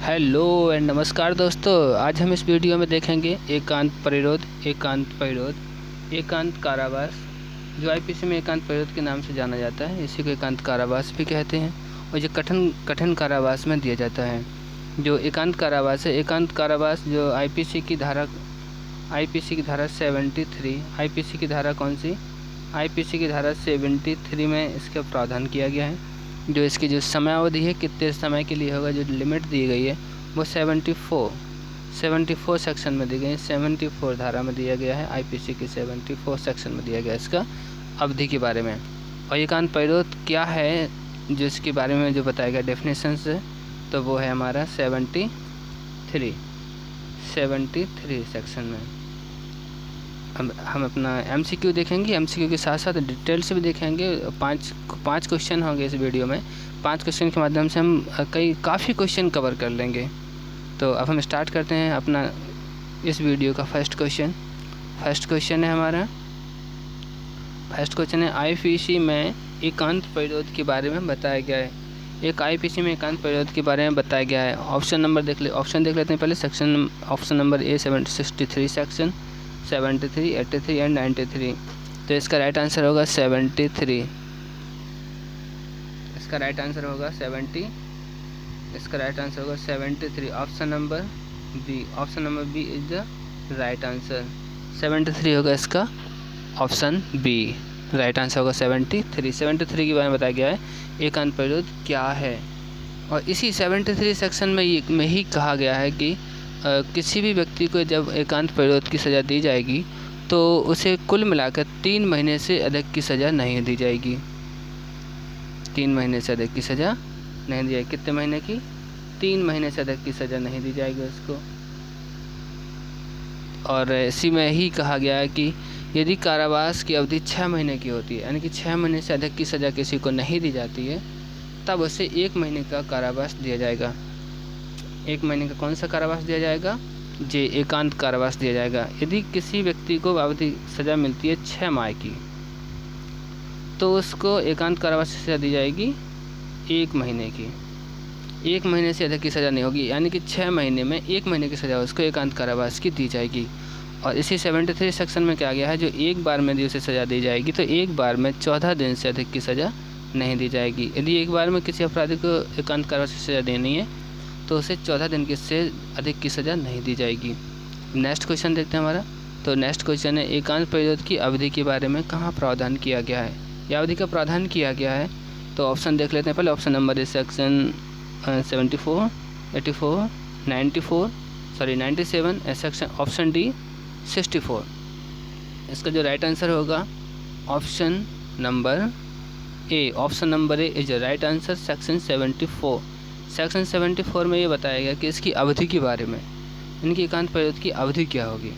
Hello and नमस्कार दोस्तों। आज हम इस वीडियो में देखेंगे एकांत कारावास, जो आईपीसी में एकांत परिरोध के नाम से जाना जाता है। इसी को एकांत कारावास भी कहते हैं और ये कठिन कारावास में दिया जाता है। जो एकांत कारावास है, एकांत कारावास जो आईपीसी की धारा 73, आईपीसी की धारा कौन सी, आईपीसी की धारा 73 में इसका प्रावधान किया गया है। जो इसकी जो समयावधि है, कितने समय के लिए होगा, जो लिमिट दी गई है वो 74 सेक्शन में दी गई है। 74 धारा में दिया गया है, आईपीसी के 74 सेक्शन में दिया गया इसका अवधि के बारे में। और एकांत परिरोध क्या है, जो इसके बारे में जो बताया गया डेफिनेशन से, तो वो है हमारा 73 सेक्शन में। हम अपना एमसीक्यू देखेंगे, एमसीक्यू के साथ साथ डिटेल से भी देखेंगे। पाँच क्वेश्चन होंगे इस वीडियो में। 5 क्वेश्चन के माध्यम से हम काफ़ी क्वेश्चन कवर कर लेंगे। तो अब हम स्टार्ट करते हैं अपना इस वीडियो का फर्स्ट क्वेश्चन है हमारा। फर्स्ट क्वेश्चन है, आईपीसी में एकांत परिरोध के बारे में बताया गया है। एक आईपीसी में एकांत परिरोध के बारे में बताया गया है। ऑप्शन देख लेते हैं पहले। Option number A 63 section, 73, 83 and 93। तो इसका राइट आंसर होगा 73। इसका राइट आंसर होगा 73। Option number B is the right answer. 73 होगा इसका ऑप्शन बी, राइट आंसर होगा 73 के बारे में बताया गया है एकांत परिरोध क्या है। और इसी 73 सेक्शन में ही कहा गया है कि किसी भी व्यक्ति को जब एकांत परिरोध की सज़ा दी जाएगी तो उसे कुल मिलाकर 3 महीने से अधिक की सज़ा नहीं दी जाएगी। 3 महीने से अधिक की सज़ा नहीं दी जाएगी। कितने महीने की? 3 महीने से अधिक की सज़ा नहीं दी जाएगी उसको। और इसी में ही कहा गया है कि यदि कारावास की अवधि 6 महीने की होती है, यानी कि 6 महीने से अधिक की सज़ा किसी को नहीं दी जाती है, तब उसे 1 महीने का कारावास दिया जाएगा। 1 महीने का कौन सा कारावास दिया जाएगा? जे एकांत कारावास दिया जाएगा। यदि किसी व्यक्ति को अवधि सज़ा मिलती है 6 माह की, तो उसको एकांत कारावास की सज़ा दी जाएगी 1 महीने की। 1 महीने से अधिक की सज़ा नहीं होगी, यानी कि 6 महीने में 1 महीने की सज़ा उसको एकांत कारावास की दी जाएगी। और इसी 73 सेक्शन में क्या गया है, जो एक बार में यदि उसे सज़ा दी जाएगी तो एक बार में 14 दिन से अधिक की सज़ा नहीं दी जाएगी। यदि एक बार में किसी अपराधी को एकांत कारावास की सज़ा देनी है तो उसे 14 दिन से अधिक की सज़ा नहीं दी जाएगी। नेक्स्ट क्वेश्चन देखते हैं हमारा। तो नेक्स्ट क्वेश्चन है, एकांत परिरोध की अवधि के बारे में कहाँ प्रावधान किया गया है, या अवधि का प्रावधान किया गया है। तो ऑप्शन देख लेते हैं पहले। Option number A section 74, 84, 97 section. Option D 64। इसका जो राइट आंसर होगा option number A is right answer. Section 74 में ये बताया गया कि इसकी अवधि के बारे में, इनकी एकांत परिरोध की अवधि क्या होगी।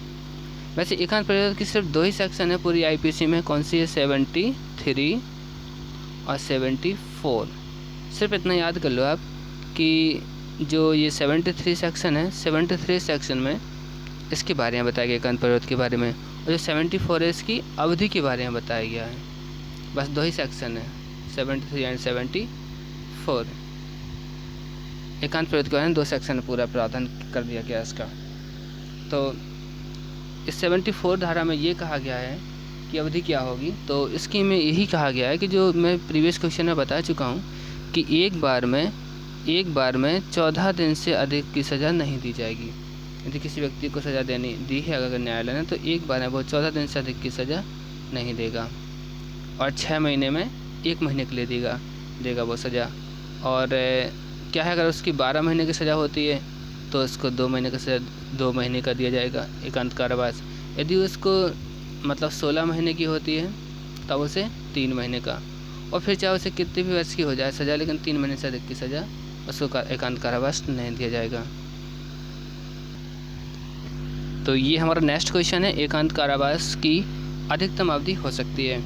वैसे एकांत परिरोध की सिर्फ 2 ही सेक्शन है पूरी आईपीसी में। कौन सी है? 73 और 74। सिर्फ इतना याद कर लो आप कि जो ये 73 सेक्शन है, 73 सेक्शन में इसके बारे में बताया गया एकांत परिरोध के बारे में, और जो 74 है इसकी अवधि के बारे में बताया गया है। बस 2 ही सेक्शन है, 73 एंड 74। एकांत परिरोध के बारे में 2 सेक्शन पूरा प्रावधान कर दिया गया इसका। तो इस 74 धारा में ये कहा गया है कि अवधि क्या होगी। तो इसकी में यही कहा गया है कि जो मैं प्रीवियस क्वेश्चन में बता चुका हूँ कि एक बार में 14 दिन से अधिक की सज़ा नहीं दी जाएगी। यदि किसी व्यक्ति को सज़ा दी है अगर न्यायालय ने, तो एक बार में वो 14 दिन से अधिक की सज़ा नहीं देगा। और 6 महीने में 1 महीने के लिए देगा वो सज़ा। और क्या है, अगर उसकी 12 महीने की सज़ा होती है तो उसको 2 महीने का सज़ा 2 महीने का दिया जाएगा एकांत कारावास। यदि उसको 16 महीने की होती है तब उसे 3 महीने का। और फिर चाहे उसे कितने भी वर्ष की हो जाए सज़ा, लेकिन 3 महीने से अधिक की सज़ा उसको एकांत कारावास नहीं दिया जाएगा। तो ये हमारा नेक्स्ट क्वेश्चन है, एकांत कारावास की अधिकतम अवधि हो सकती है।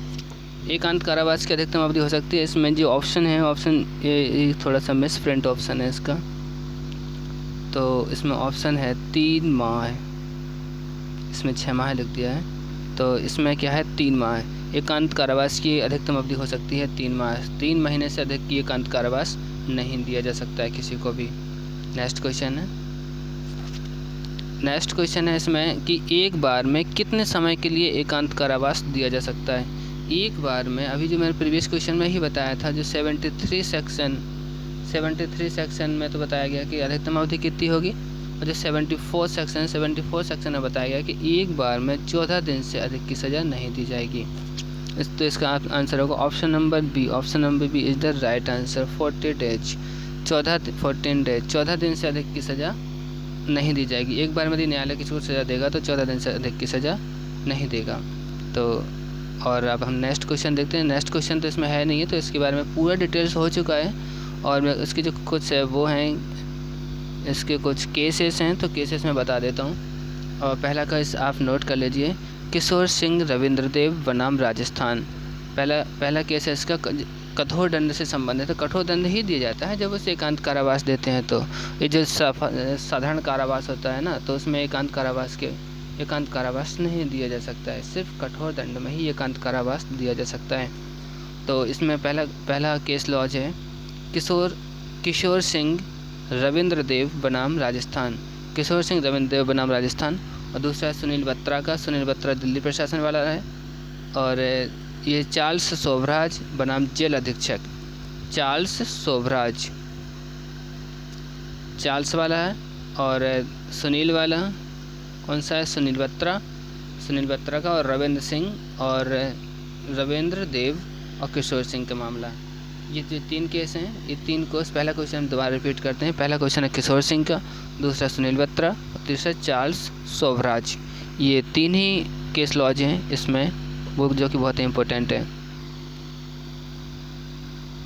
एकांत कारावास की अधिकतम अवधि हो सकती है। इसमें जो ऑप्शन है, ऑप्शन ये थोड़ा सा मिस प्रिंट ऑप्शन है इसका। तो इसमें ऑप्शन है 3 माह, इसमें 6 माह लिख दिया है, तो इसमें क्या है 3 माह। एकांत कारावास की अधिकतम अवधि हो सकती है 3 माह। 3 महीने से अधिक की एकांत कारावास नहीं दिया जा सकता है किसी को भी। नेक्स्ट क्वेश्चन है इसमें कि एक बार में कितने समय के लिए एकांत कारावास दिया जा सकता है। एक बार में, अभी जो मैंने प्रीवियस क्वेश्चन में ही बताया था, जो 73 सेक्शन में तो बताया गया कि अधिकतम अवधि कितनी होगी, और जो 74 सेक्शन में बताया गया कि एक बार में 14 दिन से अधिक की सज़ा नहीं दी जाएगी। तो इसका आंसर होगा option number B is the right answer. 14 days 14 दिन से अधिक की सज़ा नहीं दी जाएगी। एक बार में यदि न्यायालय किसी को सज़ा देगा तो 14 दिन से अधिक की सज़ा नहीं देगा। तो और अब हम नेक्स्ट क्वेश्चन देखते हैं। नेक्स्ट क्वेश्चन तो इसमें है नहीं है, तो इसके बारे में पूरा डिटेल्स हो चुका है, और मैं इसकी जो कुछ है वो हैं, इसके कुछ केसेस हैं, तो केसेस में बता देता हूँ। और पहला केस आप नोट कर लीजिए, किशोर सिंह रविंद्र देव बनाम राजस्थान। पहला केस है इसका कठोर दंड से संबंधित है। कठोर दंड ही दिया जाता है जब उसे एकांत कारावास देते हैं। तो ये जो साधारण कारावास होता है ना, तो उसमें एकांत कारावास नहीं दिया जा सकता है, सिर्फ कठोर दंड में ही एकांत कारावास दिया जा सकता है। तो इसमें पहला केस लॉज है किशोर सिंह रविंद्र देव बनाम राजस्थान। किशोर सिंह रविंद्र देव बनाम राजस्थान। और दूसरा है सुनील बत्रा दिल्ली प्रशासन वाला है। और ये चार्ल्स शोभराज बनाम जेल अधीक्षक। चार्ल्स वाला है, और सुनील वाला कौन सा है, सुनील बत्रा का, और रविंद्र देव और किशोर सिंह का मामला। ये जो 3 केस हैं, ये 3 को पहला क्वेश्चन हम दोबारा रिपीट करते हैं। पहला क्वेश्चन है किशोर सिंह का, दूसरा सुनील बत्रा और तीसरा चार्ल्स शोभराज। ये 3 ही केस लॉज हैं इसमें, वो जो कि बहुत ही इम्पोर्टेंट है।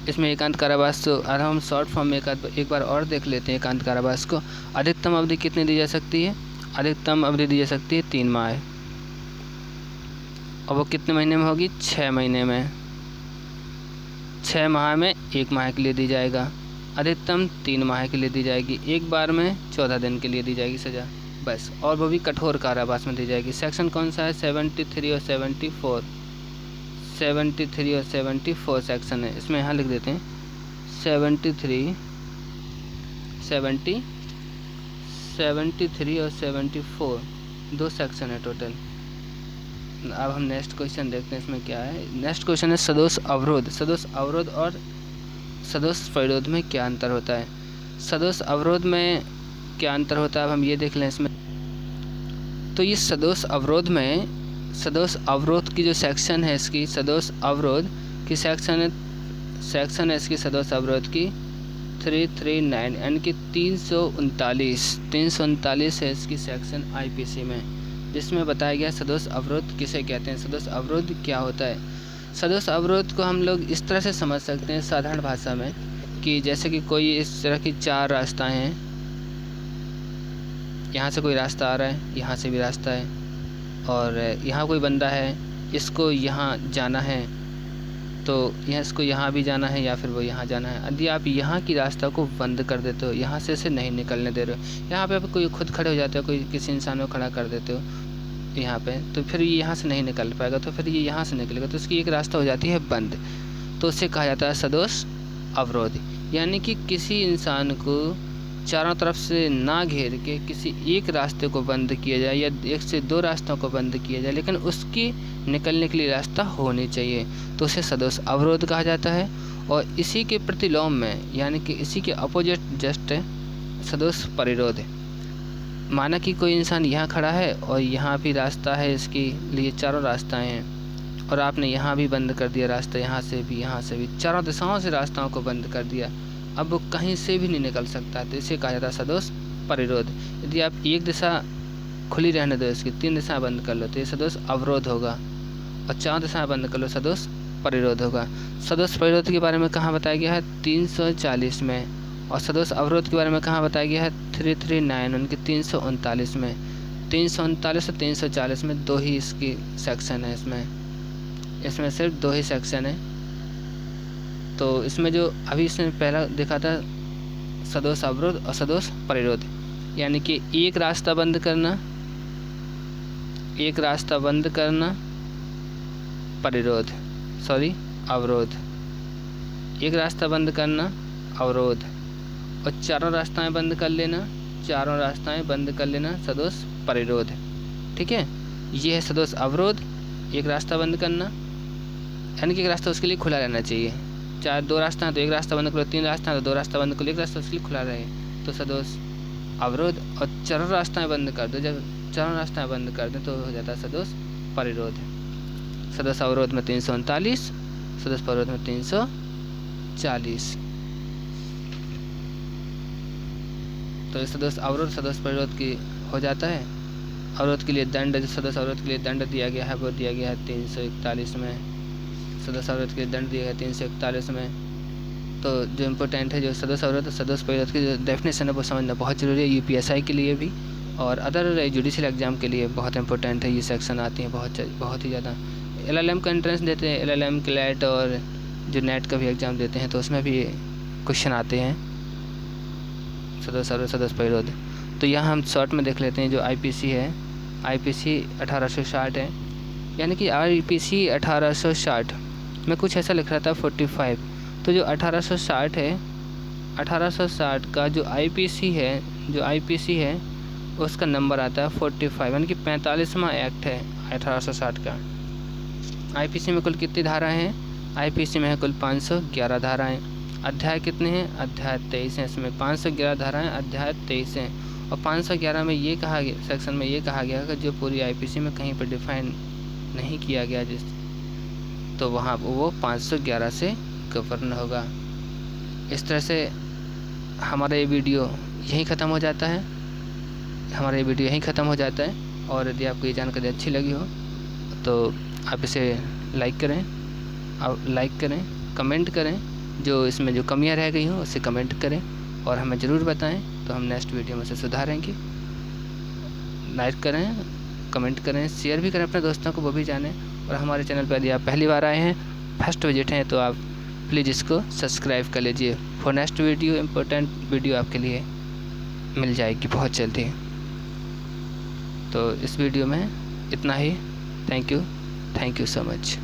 इसमें एकांत कारावास तो हम शॉर्ट फॉर्म में एक बार और देख लेते हैं। एकांत कारावास को अधिकतम अवधि कितनी दी जा सकती है? अधिकतम अवधि दी जा सकती है 3 माह, और वो कितने महीने में होगी? 6 महीने में। 6 माह में 1 माह के लिए दी जाएगा। अधिकतम 3 माह के लिए दी जाएगी। एक बार में 14 दिन के लिए दी जाएगी सज़ा, बस, और वो भी कठोर कारावास में दी जाएगी। सेक्शन कौन सा है? 73 और 74। 73 और 74 सेक्शन है। इसमें यहाँ लिख देते हैं 73 और 74, 2 सेक्शन है टोटल। अब हम नेक्स्ट क्वेश्चन देखते हैं इसमें क्या है। नेक्स्ट क्वेश्चन है सदोष अवरोध और सदोष परिरोध में क्या अंतर होता है? सदोष अवरोध में क्या अंतर होता है, अब हम ये देख लें इसमें। तो ये सदोष अवरोध की जो सेक्शन है इसकी, सदोष अवरोध की सेक्शन है इसकी, सदोष अवरोध की 339 यानी कि 339 है इसकी सेक्शन आईपीसी में, जिसमें बताया गया सदोष अवरोध किसे कहते हैं, सदोष अवरोध क्या होता है। सदोष अवरोध को हम लोग इस तरह से समझ सकते हैं साधारण भाषा में, कि जैसे कि कोई इस तरह की 4 रास्ताएं हैं, यहाँ से कोई रास्ता आ रहा है, यहाँ से भी रास्ता है, और यहाँ कोई बंदा है, इसको यहाँ जाना है, तो इसको यहाँ भी जाना है या फिर वो यहाँ जाना है। यदि आप यहाँ की रास्ता को बंद कर देते हो, यहाँ से इसे नहीं निकलने दे रहे हो, यहाँ पे आप कोई खुद खड़े हो जाते हो, कोई किसी इंसान को खड़ा कर देते हो यहाँ पे, तो फिर ये यहाँ से नहीं निकल पाएगा, तो फिर ये यहाँ से निकलेगा, तो इसकी एक रास्ता हो जाती है बंद, तो उसे कहा जाता है सदोष अवरोध। यानी कि किसी इंसान को चारों तरफ से ना घेर के किसी एक रास्ते को बंद किया जाए, या 1 से 2 रास्तों को बंद किया जाए, लेकिन उसकी निकलने के लिए रास्ता होनी चाहिए, तो उसे सदोष अवरोध कहा जाता है। और इसी के प्रतिलोम में, यानी कि इसी के अपोजिट जस्ट है सदोष परिरोध। माना कि कोई इंसान यहाँ खड़ा है और यहाँ भी रास्ता है, इसके लिए चारों रास्ताएं हैं, और आपने यहाँ भी बंद कर दिया रास्ता, यहाँ से भी चारों दिशाओं से रास्ताओं को बंद कर दिया, अब वो कहीं से भी नहीं निकल सकता, तो इसे कहा जाता है सदोष परिरोध। यदि आप एक दिशा खुली रहने दो, इसकी 3 दिशाएं बंद कर लो, तो ये सदोष अवरोध होगा, और 4 दिशाएं बंद कर लो, सदोष परिरोध होगा। सदोष परिरोध के बारे में कहाँ बताया गया है? 340 में। और सदोष अवरोध के बारे में कहाँ बताया गया है? 339 उनके 339 में। 339 और 340 में 2 ही इसकी सेक्शन है, इसमें सिर्फ 2 ही सेक्शन है। तो इसमें जो अभी इसने पहला देखा था सदोष अवरोध और सदोष परिरोध, यानी कि एक रास्ता बंद करना अवरोध, एक रास्ता बंद करना अवरोध, और चारों रास्ताएं बंद कर लेना, चारों रास्ताएं बंद कर लेना सदोष परिरोध। ठीक है, ये है सदोष अवरोध, एक रास्ता बंद करना, यानी कि एक रास्ता उसके लिए खुला रहना चाहिए। चाहे दो रास्ता हैं तो एक रास्ता बंद करो, तीन रास्ता हैं तो दो रास्ता बंद करो, एक रास्ता उसके लिए खुला रहे, तो सदोष अवरोध। और चारों रास्ताएं बंद कर दो, जब चारों रास्ताएं बंद कर दें तो हो जाता है सदोष परिरोध। सदोष अवरोध में 339, सदोष परिरोध में 340। तो सदोष अवरोध सदोष परिरोध की हो जाता है। अवरोध के लिए दंड, जो सदोष अवरोध के लिए दंड दिया गया है वो दिया गया है 341 में। सदोष अवरोध के लिए दंड दिया गया 341 में। तो जो इम्पोर्टेंट है, जो सदोष अवरोध सदोष परिरोध की जो डेफिनेशन है वो समझना बहुत ज़रूरी है, यूपीएसआई के लिए भी और अदर जुडिशियल एग्जाम के लिए बहुत इंपॉर्टेंट है। ये सेक्शन आती हैं बहुत ही ज़्यादा। एलएलएम का एंट्रेंस देते हैं, एलएलएम क्लैट और जो नेट का भी एग्ज़ाम देते हैं तो उसमें भी क्वेश्चन आते हैं सदोष अवरोध सदोष परिरोध। तो यहाँ हम शॉर्ट में देख लेते हैं। जो आईपीसी है, आईपीसी 1860 है, यानी कि आईपीसी 1860 में कुछ ऐसा लिख रहा था 45। तो जो 1860 है, 1860 का जो आईपीसी है उसका नंबर आता है 45, यानी कि 45वां एक्ट है 1860 का। आईपीसी में कुल कितनी धाराएं हैं? आईपीसी में है कुल 511 धाराएं। अध्याय कितने हैं? अध्याय 23 हैं। इसमें 511 धाराएं, अध्याय 23 हैं। और 511 में ये कहा गया, सेक्शन में ये कहा गया कि जो पूरी आईपीसी में कहीं पर डिफाइन नहीं किया गया जिस, तो वहाँ वो 511 से गवर्न होगा। इस तरह से हमारा ये वीडियो यहीं ख़त्म हो जाता है। और यदि आपको ये जानकारी अच्छी लगी हो तो आप इसे लाइक करें, कमेंट करें। जो इसमें जो कमियां रह गई हों उसे कमेंट करें और हमें ज़रूर बताएं, तो हम नेक्स्ट वीडियो में उसे सुधारेंगे। लाइक करें, कमेंट करें, शेयर भी करें अपने दोस्तों को, वो भी जानें। और हमारे चैनल पर यदि आप पहली बार आए हैं, फर्स्ट विजिट हैं, तो आप प्लीज़ इसको सब्सक्राइब कर लीजिए। For next video important video आपके लिए मिल जाएगी बहुत जल्दी। तो इस वीडियो में इतना ही। Thank you so much.